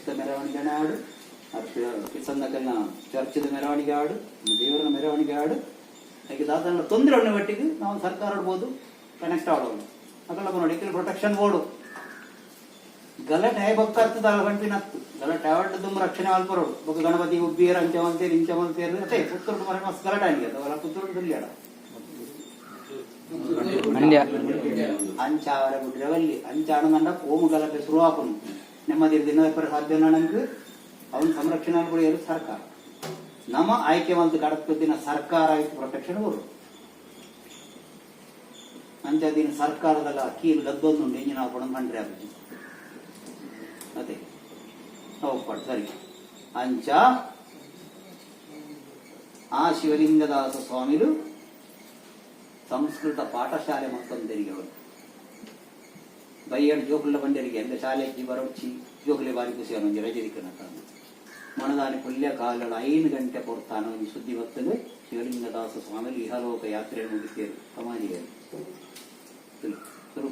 ರಸ್ತೆ ಮೆರವಣಿಗೆ ಆಡು, ಕಿಸಂದಕಲ್ನ ಚರ್ಚದ ಮೆರವಣಿಗೆ ಆಡು, ದೇವರ ಮೆರವಣಿಗೆ ಆಡು. ಹಾಗೆ ದಾದನ ತೊಂದರೆ ಉಣ್ಣ ಮಟ್ಟಿಗೆ ನಾವು ಸರ್ಕಾರ ಆಡ್ಬೋದು, ಕನೆಕ್ಟ್ ಆಡೋದು ಅಕಲ್ಲ ನೋಡಿ ಪ್ರೊಟೆಕ್ಷನ್ ಬೋರ್ಡು ಗಲಾಟೆ ಹೇಗೆ ಬಕ್ಕಾಗ್ತದ ಗಂಟಿನತ್ತು ಗಲಾಟೆ ಆವಟ್ಟು ತುಂಬ ರಕ್ಷಣೆ ಅಲ್ಪರೋಡು ಬೊಕ್ಕ ಗಣಪತಿ ಉಬ್ಬಿಯರ ಅಂಚವಂತೇರಿ ಇಂಚವಂತೇರಿ ಅದೇ ಪುತ್ತೂರು ಮರ ಮಸ್ತ್ ಗಲಾಟೆ ಆಗಿದೆ ಅವರ ಪುತ್ತೂರು ತುಲ್ಯಾಡ ಅಂಚಾವರ ಗುಡ್ರವಲ್ಲಿ ಅಂಚಾಣಂದ ಓಮು ಗಲಾಟೆ ಶುರು ಹಾಕೊಂಡು ನೆಮ್ಮದಿ ದಿನದ ಸಾಧ್ಯ ನನಗೆ ಅವನ ಸಂರಕ್ಷಣೆ ಕೂಡ ಇರೋದು ಸರ್ಕಾರ. ನಮ್ಮ ಆಯ್ಕೆ ಒಂದು ಕಡಪದಿನ ಸರ್ಕಾರ ಪ್ರೊಟೆಕ್ಷನ್ ಬರು ಅಂಚದಿನ ಸರ್ಕಾರದಲ್ಲ ಕೀಲು ಗದ್ದೊಂದು ಎಂಜಿನ ಹಾಕೊಂಡು ಕಂಡ್ರೆ ಆಗುತ್ತೆ ಅದೇ ಹೋಗ್ಪಾಡು ಸರಿ. ಅಂಚ ಆ ಶಿವಲಿಂಗದಾಸ ಸ್ವಾಮಿಲು ಸಂಸ್ಕೃತ ಪಾಠಶಾಲೆ ಮತ್ತೊಂದರಿಗೆ ಅವರು ಬೈಯಡ್ ಜೋಕುಲ ಬಂಡರಿಗೆ ಎಲ್ಲ ಶಾಲೆಗೆ ಬರೋಚ್ಚಿ ಜೋಕುಲೆ ಬಾರಿ ಖುಷಿ ಅನ್ನೋ ರಜರಿಕನ ಮನದಾನಿ ಪುಲ್ಯ ಕಾಲದ 5 ಗಂಟೆ ಕೊಡ್ತಾನ ಒಂದು ಸುದ್ದಿ ಹೊತ್ತಲು ಶಿವಲಿಂಗದಾಸ ಸ್ವಾಮಿಲು ಇಹಲೋಕ ಯಾತ್ರೆ ಮುಗಿತೇರು ಸಮಾಧಿಗಳು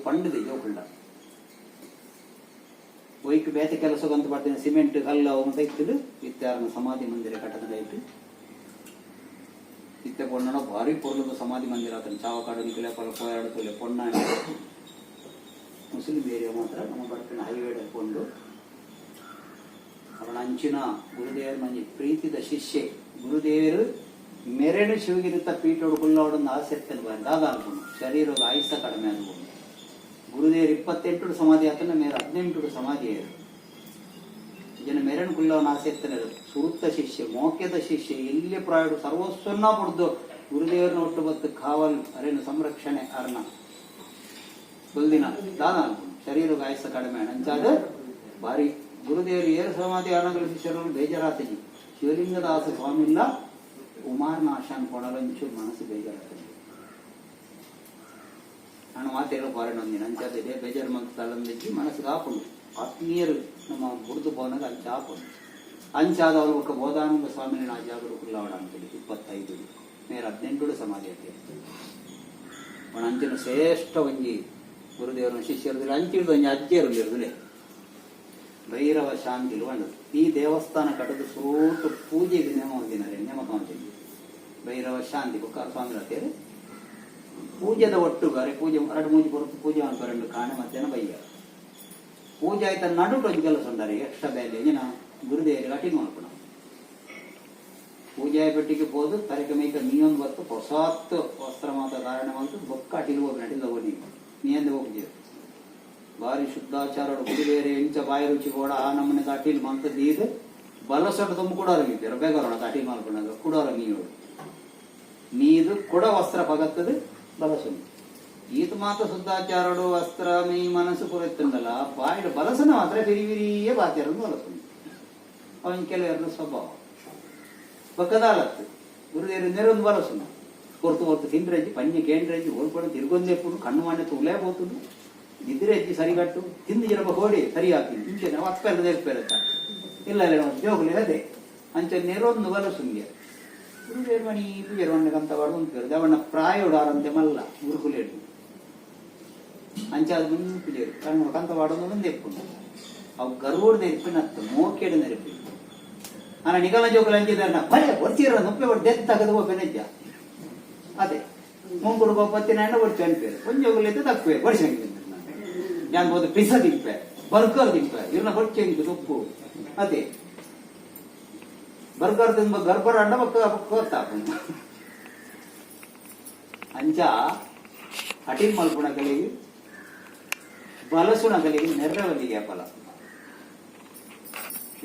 ಪಂಡದೆ ಜೋಕುಳ್ಳ ಒಯ್ಕು ಬೇತೆ ಕೆಲಸಕ್ಕಂತ ಬರ್ತೀನಿ ಸಿಮೆಂಟ್ ಕಲ್ಲ ಅಂತ ಇತ್ತದು ಇತ್ತಾರನ ಸಮಾಧಿ ಮಂದಿರ ಕಟ್ಟದ ಇತ್ತು ಇತ್ತ ಪೊಣ್ಣ ಭಾರಿ ಪೊರ್ಲದ ಸಮಾಧಿ ಮಂದಿರ ಆತನ ಚಾವಕಾಡು ನಿಕಲೆ ಪಲ ಪೋಯಾಡುತ್ತಲೆ ಪೊಣ್ಣ ಮುಸ್ಲಿಂ ಏರಿಯಾ ಮಾತ್ರ ನಮ್ಮ ಬರ್ತಿನ ಹೈವೇ ಹಿಡ್ಕೊಂಡು ಅವನ ಅಂಚಿನ ಗುರುದೇವರು ಮಂಜಿ ಪ್ರೀತಿದ ಶಿಷ್ಯೆ ಗುರುದೇವರು ಮೆರೆಡು ಶಿವಗಿರುತ್ತ ಪೀಠೋಡು ಕುಳ್ಳೋಡೊಂದು ಆಸಕ್ತಿ ಬಂದಾಗ ಅನ್ಕೊಂಡು ಶರೀರದ ಆಯುಷ ಕಡಿಮೆ ಅನ್ಕೊಂಡು ಗುರುದೇವರು 28 ಸಮಾಧಿ ಆತನ ಮೇಲೆ 18 ಸಮಾಧಿ ಜನ ಮೆರಣ ಕುಳ್ಳವನ ಆಸಕ್ತನ ಸುರುತ್ತ ಶಿಷ್ಯ ಮೋಕ್ಯದ ಶಿಷ್ಯ ಎಲ್ಲಿ ಪ್ರಾಯಡು ಸರ್ವಸ್ವನ್ನ ಪಡೆದು ಗುರುದೇವರನ್ನ ಒಟ್ಟು ಬತ್ತು ಕಾವಲ್ ಅರೇನು ಸಂರಕ್ಷಣೆ ಅರ್ನ ಬಲ್ದಿನ ದಾದ ಅನ್ಕೊಂಡು ಶರೀರದ ಆಯುಷ ಕಡಿಮೆ ಅಂಚಾದ ಭಾರಿ ಗುರುದೇವರು 7 ಸಮಾಧಿ ಅರ್ಣಗಳ ಶಿಷ್ಯರು ಬೇಜಾರಾತಜಿ ಶಿವಲಿಂಗದಾಸ ಸ್ವಾಮಿಲ್ಲ ಕುಮಾರನ ಆಶಾನ್ ಕೊಡಲಂಚು ಮನಸ್ಸು ಬೇಜಾರಾತಜಿ ನಾನು ಮಾತೇಳೋ ಪಾರಣೊಂದಿನ ಅಂಚಾದ ಬೇಜಾರು ಮಂತ್ ತಳಂದಿಜ್ಜಿ ಮನಸ್ಸಿಗೆ ಹಾಕೊಂಡು ಆತ್ಮೀಯರು ನಮ್ಮ ಬುಡ್ದು ಭವನದ ಅಂಚ ಹಾಕೊಂಡು ಅಂಚಾದ ಅವರು ఒక ಬೋಧಾನಂದ ಸ್ವಾಮಿನ ಆ ಜಾಗರು ಕುಳ್ಳಾವಡ ಅಂತೇಳಿ 25 ಮೇರೆ 18 ಸಮಾಧಿ ಐತೆ ಅವನ ಅಂಚಿನ ಶ್ರೇಷ್ಠ ಒಂಜಿ ಗುರುದೇವರ ಶಿಷ್ಯರದಲ್ಲಿ ಅಂಚಿಡ್ದು ಒಂಜಿ ಅಜ್ಜಿಯರು ಇರುದಿಲ್ಲ ಭೈರವ ಶಾಂತಿಲು ಒಂದು ಈ ದೇವಸ್ಥಾನ ಕಟ್ಟದು ಸೋಟು ಪೂಜೆಗೆ ನೇಮಕ ಅಂತೀವಿ ಭೈರವ ಶಾಂತಿ ಬುಕ್ಕಾರ ಸ್ವಾಮಿ ಹೇಳ್ತೇವೆ ಪೂಜೆದ ಒಟ್ಟುಗಾರೆ ಪೂಜೆ 2-3 ಬರುತ್ತೆ ಪೂಜೆ ಅನ್ಕೊಂಡು ಕಾಣೆ ಮಧ್ಯಾಹ್ನ ಬಯ್ಯ ಪೂಜೆ ಆಯ್ತ ನಡು ಒಂದು ಕೆಲಸ ಉಂಟಾರೆ ಎಕ್ಸ್ಟ್ರಾ ಬೇಲೆ ಏನ ಗುರುದೇವರಿಗೆ ಅಟಿಂಗ್ ಮಾಡ್ಕೊಣ ಪೂಜೆ ಪೆಟ್ಟಿಗೆ ಹೋದು ತಲೆಗೆ ಮೇಕ ನೀಯೊಂದು ಬತ್ತು ಹೊಸತ್ತು ವಸ್ತ್ರ ಮಾತ ಧಾರಣೆ ಮಾಡ್ತು ಬೊಕ್ಕ ಅಟಿಲ್ ಹೋಗಿ ನಟಿಲ್ ಹೋಗಿ ನೀಂದ ಹೋಗಿದ್ದೀವಿ ಭಾರಿ ಶುದ್ಧಾಚಾರ ಗುರುದೇವರೇ ಇಂಚ ಬಾಯಿ ರುಚಿ ಕೂಡ ಆ ನಮ್ಮನೆ ಅಟಿಲ್ ಮಂತದ್ದು ಇದು ಬಲಸೊಟ್ಟು ತುಂಬ ಕೂಡ ಇರ್ತೀರ ಬೇಗ ಅಟಿಲ್ ಮಾಡ್ಕೊಂಡಾಗ ಕೂಡ ನೀದು ಕೂಡ ವಸ್ತ್ರ ಪಗತ್ತದು ಬಲಸನು ಈತ ಮಾತ್ರ ಶುದ್ಧಾಚಾರಡು ವಸ್ತ್ರ ಮೀ ಮನಸ್ಸು ಪೂರೈತುಂಡಲ್ಲ ಬಾಯಿಡ ಬಲಸನ ಮಾತ್ರ ಬಿರಿಬಿರಿಯೇ ಬಾತ್ಯಾರನ್ನು ಬಲಸನು ಅವನ ಕೆಲವರ ಸ್ವಭಾವ ಬಕ್ಕದಾಲತ್ತು ಗುರುದೇವರು ನೆರೊಂದು ಬಲಸನು ಕೊರ್ತು ತಿಂದ್ರಜ್ಜಿ ಪನ್ಯ ಕೇಂದ್ರಜ್ಜಿ ಓಡ್ಕೊಂಡು ತಿರ್ಗೊಂದೆಪ್ಪುಡು ಕಣ್ಣು ಮಾನ್ಯ ತುಳೇ ಹೋಗ್ತದೆ ನಿದ್ರೆಜ್ಜಿ ಸರಿಗಟ್ಟು ತಿಂದು ಜನ ಹೋಡಿ ಸರಿ ಹಾಕ್ತೀನಿ ಇಂಚೆ ನಾವು ಹತ್ಪೇರತ್ತ ಇಲ್ಲ ಉದ್ಯೋಗಲೇ ಅದೇ ಅಂಚ ನೆರೊಂದು ಬಲಸುಂಗೆ ಗುರುದೇವರು ಮಣಿ ಪೂಜೆ ಕಂತ ಬಾಡು ಅವನ ಪ್ರಾಯೋಡಾರಂತೆ ಮಲ್ಲ ಗುರುಕುಲೇಡು ಅಂಚಾದ ಮುಂದೆ ಪೂಜೆರು ಕಣ್ಣು ಕಂತ ಬಾಡೋದು ಒಂದು ಎಪ್ಪುಂಡು ಅವು ಗರ್ವೋಡ್ದ ಎಪ್ಪಿನತ್ತು ಮೋಕೆಡು ನೆರಪಿ ನಾನು ನಿಗಮ ಜೋಕುಲು ಅಂಚಿದಾರ ಭಯ ಒಡ್ತೀರ ನುಪ್ಪೆ ಒಟ್ಟು ಡೆತ್ ಆಗದು ಒಬ್ಬೆನಜ್ಜ ಅದೇ ಮುಂಗುರು ಗೊಪ್ಪತ್ತಿನ ಹೆಣ್ಣು ಒಡ್ಚು ಅನ್ಪೇರು ಒಂಜೋಗುಲಿದ್ದು ತಕ್ಕುವೆ ಬಡಿಸಂಗಿಲ್ಲ ನಾನು ಹೋದ ಪಿಸ ತಿಂಪೆ ಬರ್ಗರ್ ತಿಂಪೆ ಇವ್ರನ್ನ ಹೊಟ್ಟೆ ಉಪ್ಪು ಅದೇ ಬರ್ಗರ್ ತುಂಬ ಗರ್ಭರ ಅಂಡ ಗೊತ್ತಾಪುಂಡು ಅಂಚ ಅಟಿಲ್ ಮಲ್ಪುಣ ಕಲಿಗೆ ಬಲಸುಣ ಕಲಿಗೆ ನೆರ್ರವಲ್ಲಿಗೆ ಫಲ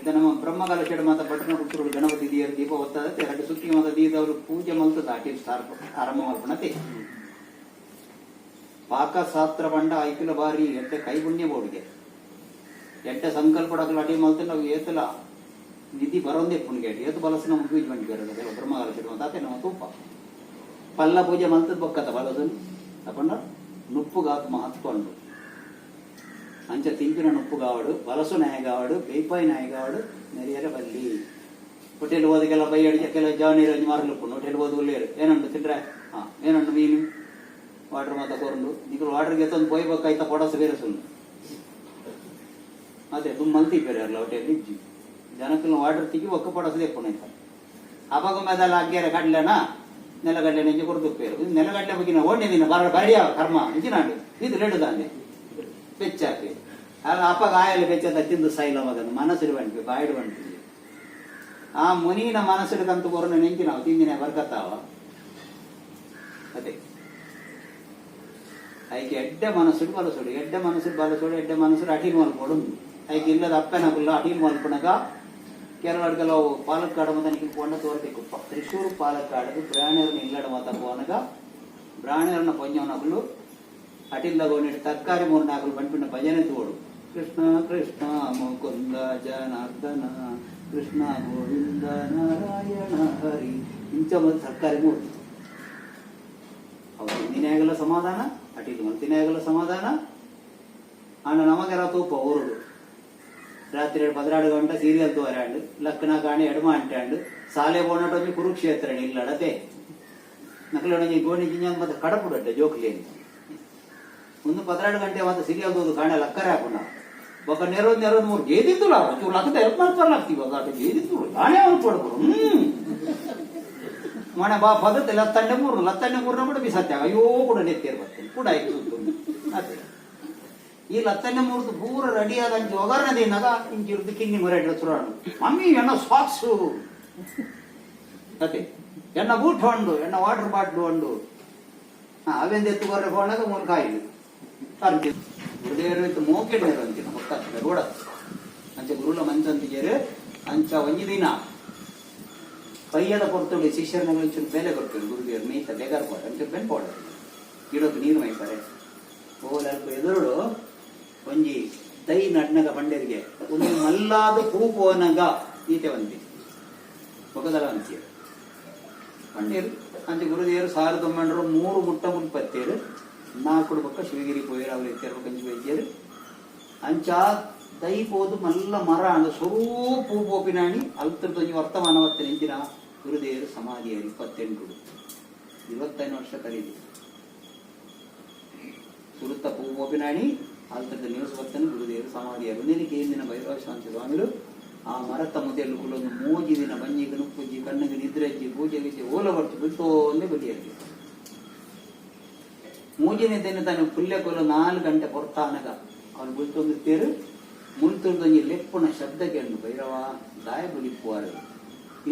ಇದು ನಮ್ಮ ಬ್ರಹ್ಮಗಾಲ ಚೆಡು ಮಾತ ಪಟ್ಟಣ ಪುತ್ರರು ಗಣಪತಿ ದಿಯರು ದೀಪ ಒತ್ತದತ್ತೆ 2 ಸುತ್ತಿ ಮಾತ ದೀದವರು ಪೂಜೆ ಮಲ್ತದ ಅಟಿಲ್ ಆರಂಭ ಮಲ್ಪಣತೆ ಪಾಕಶಾಸ್ತ್ರ ಬಂಡ ಐಕಿಲ ಬಾರಿ ಎಟ್ಟೆ ಕೈಪುಣ್ಯ ಬೋಡಿಗೆ ಎಟ್ಟೆ ಸಂಕಲ್ಪಡಕಲು ಅಟಿಲ್ ಮಲ್ತ ನಾವು ಏತಲ ನಿಧಿ ಬರೋಂದೇ ಪುಣ್ಗೇಟಿ ಏತು ಬಲಸನ ಮುಗಿಜ್ ಬಂದಿರೋದು ಬ್ರಹ್ಮಗಾಲ ಚೆಡು ಮಾತ ನಮ್ಮ ತೂಪ ಪಲ್ಲ ಪೂಜೆ ಮಲ್ತದ ಬಕ್ಕತ್ತ ಬಲಸನ್ ತಕೊಂಡ ನುಪ್ಪುಗಾತ್ಮ ಹತ್ಕೊಂಡು ಅಂಚ ತಿಂಪಿನ ನುಪ್ಪುಗಾವಡು ಬಲಸು ನಾಯಗಾವಡು ಬೇಪಾಯಿ ನಾಯಗಾವಡು ನೆರೆಯರ ಬಲ್ಲಿ ಹೋಟೆಲ್ ಹೋದಕ್ಕೆಲ್ಲ ಬೈ ಅಡಿಗೆ ಕೆಲ ಜಾವಣಿ ರಂಜ್ ಮಾರಲಿಪ್ಪುಂಡು ಹೋಟೆಲ್ ಹೋದ ಒಳ್ಳೆಯರು ಏನಂಡು ತಿಂಡ್ರೆ ಏನಂಡು ಮೀನು ವಾಟರ್ ಮಾತ ಕೊರಂಡು ನಿಗಳು ವಾಟರ್ಗೆ ಎತ್ತೊಂದು ಪೋಯ್ಬೇಕಾಯ್ತ ಪೊಡಸು ಬೇರೆ ಸುಳ್ಳು ಅದೇ ದುಮ್ಮಲ್ ತೀಪೇರಿ ಅಲ್ಲ ಹೊಟ್ಟೆಯಲ್ಲಿ ಇಜ್ಜಿ ಜನಕ್ಕಲ್ಲ ವಾಟರ್ ತಿಕ್ಕಿ ಒಕ್ಕ ಪಡಸದೆ ಪುಣೆತ ಅವಾಗ ಮೇದಲ್ಲ ಅಗ್ಗ್ಯಾರ ಕಡ್ಲೆನಾ ನೆಲಗಡ್ಡೆ ನೆಂಜಿ ಕೊಡ್ದು ಪೇರು ನೆಲಗಡ್ಡೆ ಬಗ್ಗೆ ಓಣೆ ದಿನ ಬರಿಯ ಕರ್ಮ ಇಂಚಿನಾಡು ಇದು ಲೆಡುದಾನೆ ಬೆಚ್ಚಾಕಿ ಆಗ ಅಪ್ಪಗ ಆಯಲು ಬೆಚ್ಚದ ತಿಂದು ಸೈಲ ಮಗನು ಮನಸ್ಸಿರು ಬಂಟ್ವಿ ಬಾಯಿಡು ಬಂಟ್ವಿ ಆ ಮುನಿನ ಮನಸ್ಸಿಡ್ಕಂತ ಕೊರನ ನೆಂಕಿ ನಾವು ತಿಂದಿನ ಬರ್ಕತ್ತಾವ ಅದೇ ಐಕೆ ಎಡ್ಡೆ ಮನಸ್ಸುಡು ಬಲಸುಡು ಎಡ್ಡೆ ಮನಸ್ಸುಡು ಬಲಸುಡು ಎಡ್ಡೆ ಮನಸ್ಸುಡು ಅಟೀಲ್ ಮಲ್ಪೋಡು ಐಕೆ ಇಲ್ಲದ ಅಪ್ಪನ ಕುಲ್ಲ ಅಟೀಲ್ ಮಲ್ಪಣಗ ಕೆಲವು ಪಾಲಕ್ಕಾಡು ಮತ ನಿಖಿಲ್ ಪೋಂಡ ತೋರ್ಬೇಕು ತ್ರಿಶೂರು ಪಾಲಕ್ಕಾಡು ಬ್ರಾಹ್ಮಣರನ್ನ ಇಲ್ಲಡ ಮತ ಪೋನಗ ಬ್ರಾಹ್ಮಣರನ್ನ ಪೊಂಜವನಗಳು ಅಟಿಲ್ದಗೋನಿಟ್ಟು ತರ್ಕಾರಿ ಮೂರ್ನಾಗಲು ಬಂಡ್ಪಿನ ಭಜನೆ ತೋಡು ಕೃಷ್ಣ ಕೃಷ್ಣ ಮುಕುಂದ ಜನಾರ್ದನ ಕೃಷ್ಣ ಗೋವಿಂದ ನಾರಾಯಣ ಹರಿ ಇಂಚ ಒಂದು ತರ್ಕಾರಿ ಮೂರ್ತಿ ಅವ್ರು ತಿಂದಿನಾಗಲ್ಲ ಸಮಾಧಾನ ಅಟಿಲ್ ಮಲ್ತಿನಾಗಲ್ಲ ಸಮಾಧಾನ ಅಣ್ಣ ನಮಗೆಲ್ಲ ತೂಪ ಊರುಡು ರಾತ್ರಿ 16 ಗಂಟೆ ಸೀರಿಯಲ್ ತೋರಾಂಡು ಲಕ್ಕನ ಕಾಣಿ ಎಡಮ ಅಂಟಾಂಡು ಸಾಲೆ ಬೋನಟೊಂಜಿ ಕುರುಕ್ಷೇತ್ರ ಇಲ್ಲಡತೆ ನಕಲೊಣಿ ಗೋಣಿ ಜಿಂಜ ಮತ್ತೆ ಕಡಪುಡಟ್ಟೆ ಜೋಕ್ಲಿ ಅಂತ ಒಂದು 16 ಗಂಟೆ ಮತ್ತೆ ಸೀರಿಯಲ್ ತೋದು ಕಾಣೆ ಲಕ್ಕರೆ ಹಾಕೊಂಡ ಒಬ್ಬ ನೆರೋದು ಮೂರು ಗೇದಿದ್ದುಲ್ಲ ಚೂರು ಲಕ್ಕದ ಹೆಲ್ಪ್ ಮಾಡ್ತಾರಲಾಗ್ತೀವಿ ಅದ ಗೇದಿದ್ದು ನಾನೇ ಅವ್ನು ಕೊಡ್ಬೋದು ಮನೆ ಬಾ ಪದತೆ ಲತ್ತಂಡೆ ಮೂರ್ನ ಕೂಡ ಬಿಸತ್ತೆ ಅಯ್ಯೋ ಕೂಡ ನೆತ್ತೇರ್ ಬರ್ತೇನೆ ಕೂಡ ಆಯ್ತು ಅದೇ ಈ ಲತ್ತನ್ನೇ ಮೂರ್ದು ಪೂರ ರೆಡಿ ಆದ ಒಗರ್ನದೇನಾಗ ಇಂಚಿರ್ದು ಕಿಂಗಿ ಮರ ಸುರಾಡು ಮಮ್ಮಿ ಎಣ್ಣ ಸಾಕ್ಸು ಅದೇ ಎಣ್ಣ ಬೂಟ್ ಹೊಂಡು ಎಣ್ಣ ವಾಟರ್ ಬಾಟ್ಲು ಹೊಂಡು ಅವೆಂದ ಎತ್ತುಗೊರ್ರೆ ಹೋಣಾಗ ಮೂರು ಕಾಯಿಲು ಅಂತೀವಿ ಗುರುದೇವರು ಮೋಕೆಡ್ನೇರು ಅಂತೀನ ಗೊತ್ತಾಗ್ತದೆ ರೋಡ ಅಂಚೆ ಗುರುಳ ಮಂಚಂತಿಗೆರು ಅಂಚ ಒಂಜಿ ದಿನ ಕೈಯದ ಕೊಡ್ತೊಳ್ಳಿ ಶಿಷ್ಯರನ್ನ ಒಂಚೂರು ಬೆಲೆ ಕೊಡ್ತೇವೆ ಗುರುದೇವರು ಮೇಯ್ತ ಬೇಗಾರ ಕೊಡ ಒಂಚೂರು ಬೆನ್ ಕೊಡ ಗಿಡಕ್ಕೆ ನೀರು ಮೈತಾರೆ ಓಲಲ್ಪ ಎದುರುಡು ಒಂಜಿ ದೈ ನಡ್ನಗ ಬಂಡೇರಿಗೆ ಒಂದು ಮಲ್ಲಾದ ಪೂಪೋನಗ ಈತೆ ಒಂದಿ ಮೊಗದಲ ಅಂಚೆ ಬಂಡೇರು ಅಂಚೆ ಗುರುದೇವರು 1903 ಮುಟ್ಟ ಮುಲ್ಪತ್ತೇರು 4 ಪಕ್ಕ ಶಿವಗಿರಿ ಪೋಯರು ಅವ್ರು ಎತ್ತೇರು ಕಂಚಿ ವೈದ್ಯರು ಅಂಚ ದೈ ಪೋದು ಮಲ್ಲ ಮರ ಅಂದ ಸ್ವರೂಪ ಪೂ ಪೋಪಿನಾಣಿ ಅಲ್ತರದೊಂಜಿ ವರ್ತಮಾನವತ್ತೆ ನಿಂತಿನ ಗುರುದೇವರು ಸಮಾಧಿಯರು 25 ವರ್ಷ ಕಲಿದು ಸುರುತ್ತ ಪೂ ಪೋಪಿನಾಣಿ ಆಲ್ತರದ ನ್ಯೂಸ್ ಬರ್ತನೆ ಗುರುದೇವರು ಸಮಾಧಿಯರು ನಿನಗೆ ಏನಿನ ಭೈರವ ಶಾಂತಿ ಸ್ವಾಮಿಗಳು ಆ ಮರತ ಮುದೆಯಲ್ಲಿ ಕುಲ್ಲೊಂದು 3 ದಿನ ಬಂಜಿಗೆ ನುಪ್ಪುಜ್ಜಿ ಕಣ್ಣಿಗೆ ನಿದ್ರೆಜ್ಜಿ ಪೂಜೆಗೆ ಓಲ ಬರ್ತು ಬಿಟ್ಟು ಒಂದೇ ಬದಿಯಲ್ಲಿ 3ನೇ ದಿನ ತಾನು ಪುಲ್ಯ ಕೊಲ 4 ಗಂಟೆ ಕೊರ್ತಾನಗ ಅವ್ರು ಬಿಟ್ಟೊಂದಿರ್ತೇರು ಮುಲ್ತುರ್ದೊಂಜಿ ಲೆಪ್ಪುನ ಶಬ್ದ ಕೇಳು ಭೈರವ ದಾಯ ಬಲಿಪ್ಪುವಾರು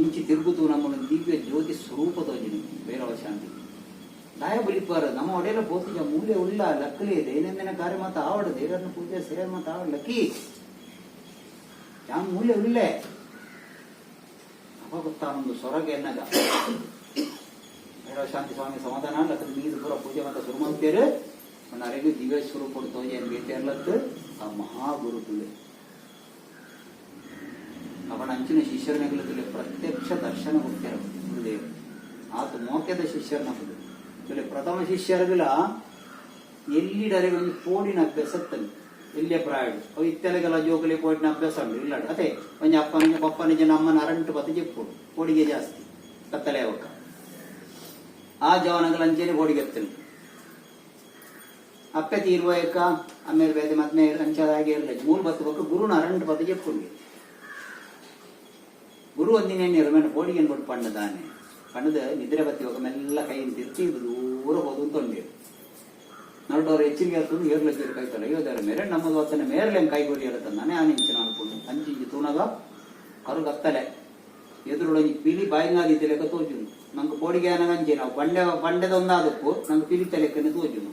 ಇಂಚಿ ತಿರುಗುತು ನಮ್ಮನ್ನು ದಿವ್ಯ ಜ್ಯೋತಿ ಸ್ವರೂಪದೊಂಜಿನ ಭೈರವ ಶಾಂತಿ ದಾಯ ಬಲಿಪ್ಪಾರ ನಮ್ಮ ಒಡೆಯಲ್ಲ ಪೋತಿಜ ಮೂಲ್ಯ ಉಳ್ಳ ಲಕ್ಕಲಿ ದೈನಂದಿನ ಕಾರ್ಯ ಮಾತ ಆವಡ ದೇವರನ್ನ ಪೂಜೆ ಸೇವೆ ಮಾತ ಆವಡ ಲಕ್ಕಿ ಯಾವ ಮೂಲ್ಯ ಉಳ್ಳೆ ಅವ ಗೊತ್ತಾ ಒಂದು ಸೊರಗೆ ಎನ್ನಗ ಭೈರವ ಶಾಂತಿ ಸ್ವಾಮಿ ಸಮಾಧಾನ ಲಕ್ಕ ನೀರು ಪೂರ ಪೂಜೆ ಮಾತ ಶುರು ಮಾಡ್ತೇರು ಅರೆಗೂ ದಿವ್ಯ ಸ್ವರೂಪ ತೋಜಿ ಏನ್ ಬೇಟೆರ್ಲತ್ತು ಆ ಮಹಾಗುರುತುಲೆ ಅವನ ಅಂಚಿನ ಶಿಷ್ಯರನಗಲದಲ್ಲಿ ಪ್ರತ್ಯಕ್ಷ ದರ್ಶನ ಕೊಡ್ತಾರ ಗುರುದೇವರು ಆತ ಮೋಕ್ಯದ ಶಿಷ್ಯರನ್ನ ಪ್ರಥಮ ಶಿಷ್ಯರಗಳ ಎಲ್ಲಿಡರೆ ಒಂದು ಪೋಡಿನ ಅಭ್ಯಾಸತ್ತಲ್ಲಿ ಎಲ್ಲಿಯ ಪ್ರಾಯಡು ಅವು ಇತ್ತೆಲೆಗೆಲ್ಲ ಜೋಗಲಿ ಪೋಡಿನ ಅಭ್ಯಾಸ ಉಂಟು ಇಲ್ಲ ಅದೇ ಒಂಜಿ ಅಪ್ಪನಿಗೆ ಪಪ್ಪನಿಗೆ ನಮ್ಮನ ಅರಂಟು ಬತ್ತು ಜಿಪ್ಪುಡು ಪೋಡಿಗೆ ಜಾಸ್ತಿ ಕತ್ತಲೆ ಅವಕ್ಕ ಆ ಜವನಗಳ ಅಂಚೆನೆ ಪೋಡಿಗೆ ಎತ್ತಲು ಅಪ್ಪೆ ತೀರ್ವಯಕ್ಕ ಆಮೇಲೆ ಬೇದೆ ಮತ್ತೆ ಅಂಚದಾಗಿ ಇರಲಿ 3 ಬತ್ತು ಬಕ್ಕ ಗುರುನ ಅರಂಟು ಬತ್ತು ಜಿಪ್ಪುಂಗೆ ಗುರು ಒಂದಿನೇನು ರಮೇಣ ಪೋಡಿಗೆ ಬಿಟ್ಟು ಪಣ್ಣದಾನೆ ಪಣ್ಣದ ನಿದ್ರೆ ಬತ್ತಿ ಹೋಗ ಮೆಲ್ಲ ಕೈ ತಿರ್ತಿ ದೂರ ಹೋದು ತೊಂದಿರು ನರಡೋರು ಹೆಚ್ಚಿಗೆ ಇರ್ತದೆ ಏರ್ಲಜ್ಜರು ಕೈತಲ್ಲ ಅಯ್ಯೋದಾರ ಮೇರೆ ನಮ್ಮದು ಹೊತ್ತನೆ ಮೇರ್ಲೆ ಕೈಗೊಡಿ ಇರುತ್ತೆ ನಾನೇ ಆನಿಂಚಿನ ಅನ್ಕೊಂಡು ಅಂಚಿಂಚಿ ತೂಣಗ ಕರುಗತ್ತಲೆ ಎದುರೊಳಗೆ ಪಿಲಿ ಬಾಯಿಗಾದಿ ಲೆಕ್ಕ ತೋಜುನು ನಂಗೆ ಪೋಡಿಗೆ ಅನಗಂಜಿ ನಾವು ಬಂಡೆದೊಂದಾದಕ್ಕೂ ನಂಗೆ ಪಿಲಿ ತಲೆಕ್ಕನೆ ತೋಜುನು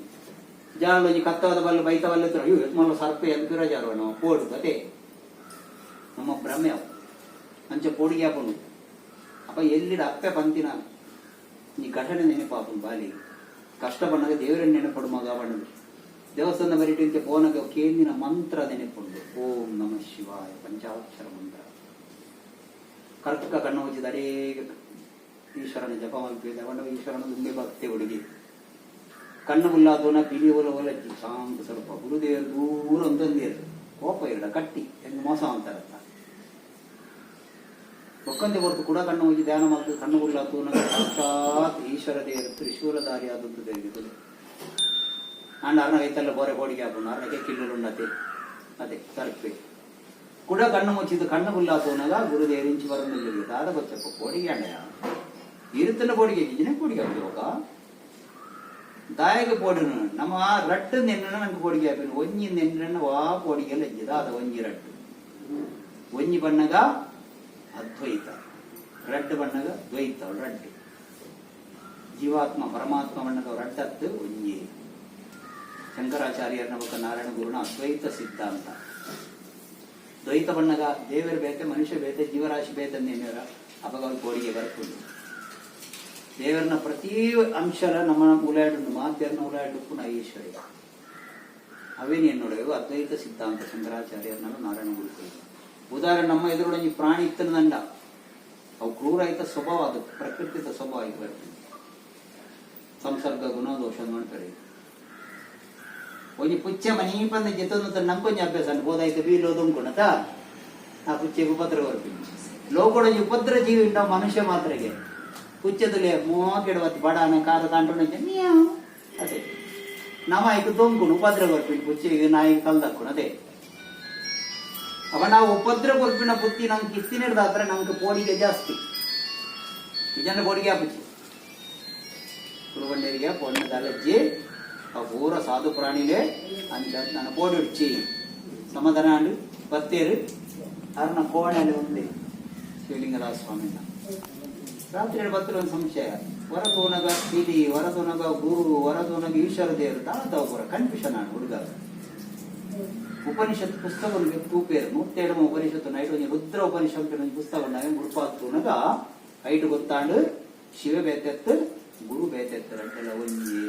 ಜಾಲೊಂಜಿ ಕತ್ತವಾದ ಬಲ್ಲ ಬೈತವಲ್ಲ ಅಯ್ಯೋ ಎತ್ಮಲ್ಲ ಸರ್ಪೆ ಎಲ್ಪಿರ ಜಾರುವ ನಾವು ಪೋಡು ಅದೇ ನಮ್ಮ ಭ್ರಮೆ ಅವು ಅಂಚೆ ಪೋಡಿಗೆ ಹಾಕೊಂಡು ಅಪ್ಪ ಎಲ್ಲಿಡ ಅಪ್ಪೆ ಪಂತಿನ ಈ ಘಟನೆ ನೆನಪಾಪು ಬಾಲಿ ಕಷ್ಟ ಬಣ್ಣಗ ದೇವರನ್ನ ನೆನಪಡು ಮಗ ಬಣ್ಣದು ದೇವಸ್ಥಾನ ಬರಿಟಿಂತೆ ಪೋನಗ ಕೇಂದಿನ ಮಂತ್ರ ನೆನಪುಂಡು ಓಂ ನಮಃ ಶಿವಾಯ ಪಂಚಾಕ್ಷರ ಮಂತ್ರ ಕರ್ಕ ಕಣ್ಣು ಮುಚ್ಚಿದ ಅಡೇ ಈಶ್ವರನ ಜಪ ಮಲ್ಪಿದ ಬಣ್ಣ ಈಶ್ವರನ ತುಂಬೆ ಭಕ್ತಿ ಹುಡುಗಿ ಕಣ್ಣು ಮುಲ್ಲಾದೋನ ಪಿಲಿ ಓಲ ಓಲಜ್ಜಿ ಶಾಂತ ಸ್ವಲ್ಪ ಗುರುದೇವರು ದೂರ ಅಂತಂದೇರು ಕೋಪ ಇರಡ ಕಟ್ಟಿ ಹೆಂಗ್ ಮೋಸ ಅಂತಾರತ್ತ ಒಕ್ಕಂತೆ ಹೊರತು ಕೂಡ ಕಣ್ಣು ಹೋಗಿ ಧ್ಯಾನ ಮಾಡ್ತು ಕಣ್ಣು ಉಳ್ಳಾತು ಸಾಕ್ಷಾತ್ ಈಶ್ವರ ದೇವರು ತ್ರಿಶೂಲಧಾರಿ ಆದದ್ದು ದೇವಿಗಳು ಅಂಡ್ ಅರ್ನ ಐತಲ್ಲ ಬೋರೆ ಬೋಡಿಗೆ ಹಾಕೊಂಡು ಅರ್ನಕ್ಕೆ ಕಿಲ್ಲುಂಡತೆ ಅದೇ ಸರ್ಪೆ ಕೂಡ ಕಣ್ಣು ಮುಚ್ಚಿದ್ದು ಕಣ್ಣು ಗುಲ್ಲಾತೋನಾಗ ಗುರುದೇವಿಂಚು ಬರಂದಿಲ್ಲ ದಾದ ಬಚ್ಚಪ್ಪ ಕೋಡಿಗೆ ಅಂಡಯ ഇരുത്തിന്റെ പൊടിക്ക് ഇതിനെ പൊടിക്കാൻ നോക്ക ദായക പൊടിന് നമ്മ റട്ട് നിന്നെ നമുക്ക് പൊടിക്കാൻ പിന്നെ ഒഞ്ഞി നിന്നെ വാ പൊടിക്കല്ല ഇതാത ഒഞ്ഞി റട്ട് ഒഞ്ഞി പണ്ണക ಅದ್ವೈತ ರಡ್ಡು ಬಣ್ಣಗ ದ್ವೈತ ರಡ್ಡು ಜೀವಾತ್ಮ ಪರಮಾತ್ಮ ಬಣ್ಣಗ ರಡ್ಡತ್ತು ಒಂಜಿ ಶಂಕರಾಚಾರ್ಯರ ನಮಕ ನಾರಾಯಣ ಗುರುನ ಅದ್ವೈತ ಸಿದ್ಧಾಂತ ದ್ವೈತ ಬಣ್ಣಗ ದೇವರ ಬೇತೆ ಮನುಷ್ಯ ಬೇತೆ ಜೀವರಾಶಿ ಬೇತೆ ಅಂದೇನರ ಅವಾಗ ಕೋಡಿಗೆ ಬರ್ತುಂಡು ದೇವರನ್ನ ಪ್ರತಿ ಅಂಶಲ ನಮ್ಮ ಉಲಾಡುಂಡು ಮಾತೆಯರನ್ನ ಉಲಾಡು ಪುನಃ ಈಶ್ವರ ಅವೇನು ಎನ್ನೋಡೆವು ಅದ್ವೈತ ಸಿದ್ಧಾಂತ ಶಂಕರಾಚಾರ್ಯರನ್ನ ನಾರಾಯಣ ಗುರು ಉದಾಹರಣೆ ನಮ್ಮ ಎದುರುಡೊಂಜಿ ಪ್ರಾಣಿ ಇತ್ತನ ದಂಡ ಅವು ಕ್ರೂರ ಆಯ್ತ ಸ್ವಭಾವ ಅದು ಪ್ರಕೃತಿದ ಸ್ವಭಾವ ಆಗಿ ಬರ್ತದೆ ಸಂಸರ್ಗ ಗುಣದೋಷ ನೋಡ್ತಾರೆ ಒಂಜಿ ಪುಚ್ಚ ಮನೀಪಂದ ಜೊತೆ ನಂಕೊಂಜಿ ಅಭ್ಯಾಸ ಹೋದಾಯ್ತು ಬೀಲೋದುಂಕುಣತ ಆ ಪುಚ್ಚೆಗೆ ಉಪದ್ರ ಬರ್ತೀನಿ ಲೋಕೊಡೊಂಜಿ ಉಪದ್ರ ಜೀವಿ ಉಂಟಾವ ಮನುಷ್ಯ ಮಾತ್ರಗೆ ಪುಚ್ಚದಲ್ಲಿ ಮೋಕೆಡವತ್ತು ಬಡಾನ ಕಾರ ತಾಂಟು ಅದೇ ನಮಾಯ್ತು ತೊಂಕುಣು ಉಪದ್ರ ಬರ್ತೀನಿ ಪುಚ್ಚೆಗೆ ನಾಯಿಗೆ ಕಲ್ದಕ್ಕುಣ ಅದೇ ಅವ ನಾವು ಉಪದ್ರ ಕೊರ್ಪಿನ ಬುತ್ತಿ ನಮ್ಗೆ ಕಿಸ್ತಿ ಹಿಡ್ದಾದ್ರೆ ನಮ್ಗೆ ಪೋಡಿಗೆ ಜಾಸ್ತಿ ಇದನ್ನ ಪೋಡಿಗೆ ಹಾಪಿಸಿ ಕುರುಬಂಡರಿಗೆ ಪೊಣ್ಣದಲ್ಲಜ್ಜಿ ಆ ಪೂರ ಸಾಧು ಪ್ರಾಣಿಲೆ ಅಂಚ ನನ್ನ ಪೋಡಿ ಉಡ್ಚಿ ಸಮಾಧಾನ ಅಂಡು ಬತ್ತೇರು ಅವ್ರನ್ನ ಕೋಣೆಯಲ್ಲಿ ಒಂದೇ ಶಿವಲಿಂಗರಾಜ ಸ್ವಾಮಿನ ರಾತ್ರಿ ಬತ್ತಿರ ಒಂದು ಸಂಶಯ ಹೊರತೋನಗ ಇಲಿ ಹೊರತೋನಗ ಗುರು ಹೊರತೋನಗ ಈಶ್ವರ ದೇವರು ತಾಳ್ತಾವ ಪೂರ ಕನ್ಫ್ಯೂಷನ್ ಆಡು ಹುಡುಗ ಉಪನಿಷತ್ ಪುಸ್ತಕ ತೂಪೇರು 107 ಉಪನಿಷತ್ತು ನೈಟ್ ರುದ್ರ ಉಪನಿಷತ್ತು ಪುಸ್ತಕ ಗುರುಪಾತ್ನಗ ಐಟು ಗೊತ್ತಾಂಡು ಶಿವ ಬೇತೆತ್ತು ಗುರು ಬೇತೆತ್ತು ರೆಡ್ಡೆಲ್ಲ ಒಂಜಿ